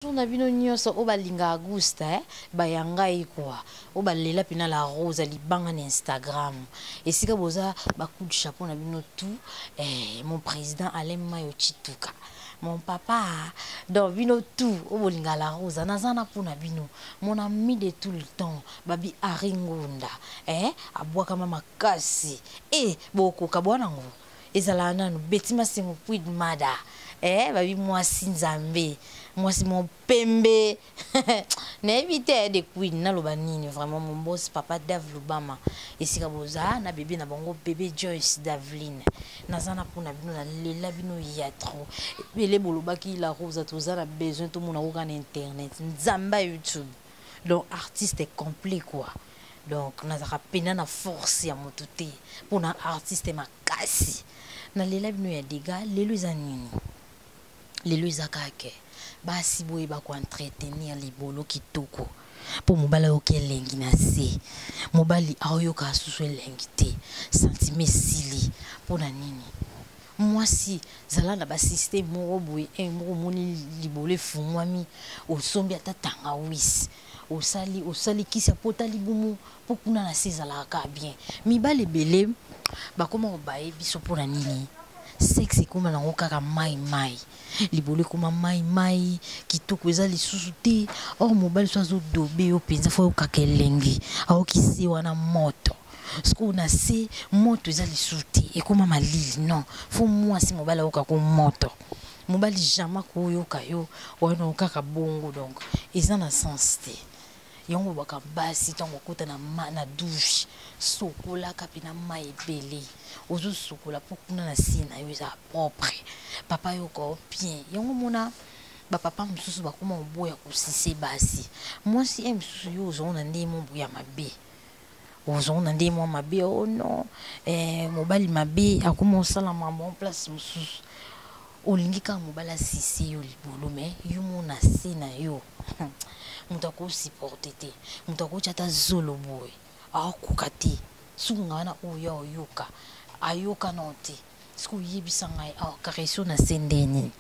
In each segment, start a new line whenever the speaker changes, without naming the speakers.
On a vu nos so obalinga Augusta bayanga ikwa obalela pina la rose ali banga na Instagram et sika boza ba coup de chapeau na bino tout mon président Alain Mayo Chituka mon papa donc bino tout obolinga la rose nazana pona bino mon ami de tout le temps babi aringonda abwaka mama kasi boko kabwana ngo ezala nanu betima singo puid mada babi mwasi nzambe mwasi mon pembe na éviter de queen na lobanini vraiment mon boss papa Dave Lubama esika boza na bébé na bango bébé Joyce Davline nazana pona bino na lela bino ya trop bele bolobaki la rose toza na besoin tout mona ko na internet nzamba YouTube donc artiste est complet quoi donc nazaka pena na force ya motuté pona artiste makasi na lela bino ya dega lelo zanini lelo izakake basi boye ba ko entretenir libolo kitoko pour mobala okelengi na se mobali ayoka susu elengi te sentime sili pona nini mwasi zala na ba système moko boye moko moni libolo efungwami osombi atatanga wisi osali kisa pota libumu po kuna na se zala ka bien mibale belé bakoma obaye biso pona nini sexe kuma na kaka mai libole kuma mai kitoko eza lisusu te or mobile so azodobe yo penza fo kaka elengi aokisi wana moto sko na se moto eza lisusu te ekoma malili non fo mwasi mobile aoka ko moto mobile jamais koyoka yo wana okaka bongo donc eza na sens te yongo baka basi tango kota na douche sokola kapina mai belé ozo sokola pokuna na sina yo za propre papa yo ko bien yongo mona ba papa mususu bakoma oboya kusise basi mwasi mususu yo ozona ndemo buya mabe ozona ndemo mabe oh non mobali mabe akoma osala mambo en place mususu olingi ka mobala sisi yo libolo mais yo mona sina yo mutako supporter te mutako chata zolo boy akuka te sunga na oya oyoka ayoka note sku yebisa ngai kareso na sendeni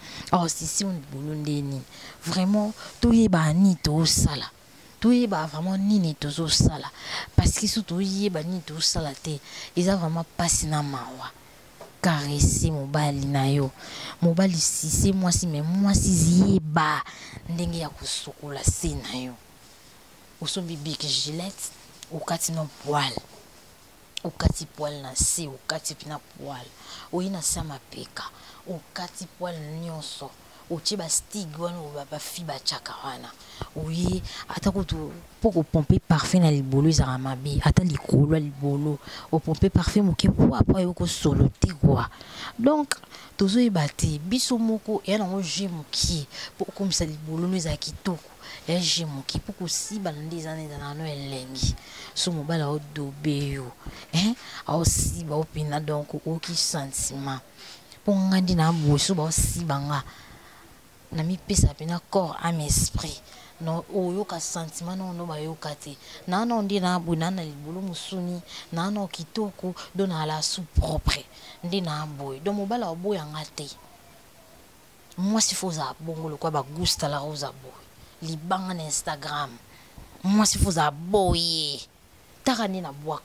sisi on libolo ndeni vraiment to yeba ni to sala to yeba vraiment nini to sala parce que surtout yeba ni to sala te eza vraiment passe na mawa caresser mobali na yo mobali sisi mwasi mais mwasi ziyeba ndenge ya kusokola se na yo osombi big gilette okati no poil okati poil na se okati pina poil oyina sama peka okati poil nyonso ochiba stig wana ba fiba chaka wana oyi atakutu poko pomper parfum na libolo za mabe ata likolo libolo o pomper parfum moke po apa yoko solo te quoi donc tozo ibati biso moko ya na ngoje moki poko komisa libolo no za kitoko ya je moki poko siba ndeza na no elengi so mobala o dobeyo a siba opina donc oki sentiment po ngandi na boso ba siba nga na mi pesa pena corps âme esprit no oyoka sentiment no bayoka te na ndi na buna na libolo musuni na kitoko dona la sous propre ndi na boy do mobala oboya ngate moi si foza bongo kwa ba gusta la rosa boy libanga na Instagram moi si foza boye takani na boa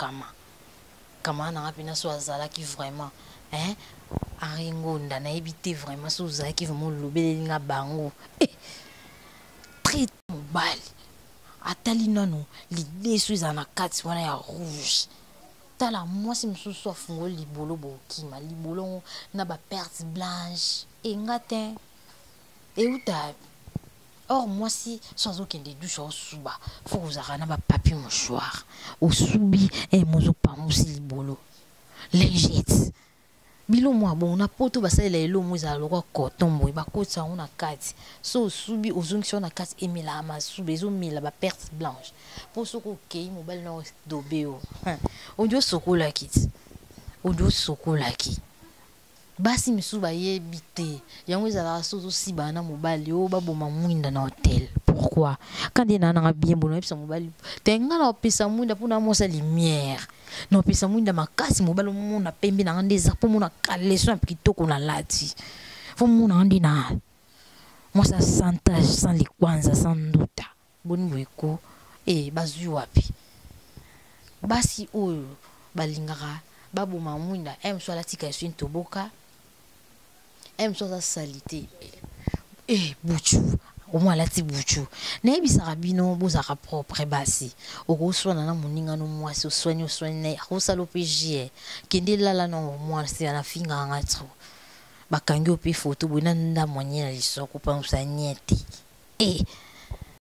kama na pena so azala ki vraiment aringonda na ebité vraiment so zaki vraiment lobelinga bango très mobile atali nano l'idée so na kati wana ya rouge tala mwasi msusu afungo libolo bokima libolo na ba perte blanche ngate uta or mwasi so azokende douche au suba faut uzaka na ba papier mouchoir au subi mozo pamusi libolo légit bilo mwa bon na poto basala elo mwiza lokwa coton boy bakotsa ona kati so subi ozungisa na kati emela masubi ezomela ba perte blanche po soko kei mobile na dobeo odio sokola kit odio sokola ki basi misuba yebite yango ezala sozo siba na mobile o baboma mwinda na hotel pourquoi quand il na bien bon epsa mobile tenga na opesa mwinda pona mosa lumière no pesa mwinda makasi mobile mona pembe na ndeza po mona kaleso na kitoko na lati fo mona ndi na Moi ça santage sans les kwanza sans doute. Boni boyeko bazui wapi. Basi oyo balingaka baboma mwinda soit la tika eswini toboka soit sa salité buchu au moins la ti buchu na ebisaka bino bozaka propre basi okoswana na moninga no mwasi oswani na osalo PJ kende lala na mwasi na finga nga tro bakangi ope photo bona nda mwenye na lisoko pa usanyeti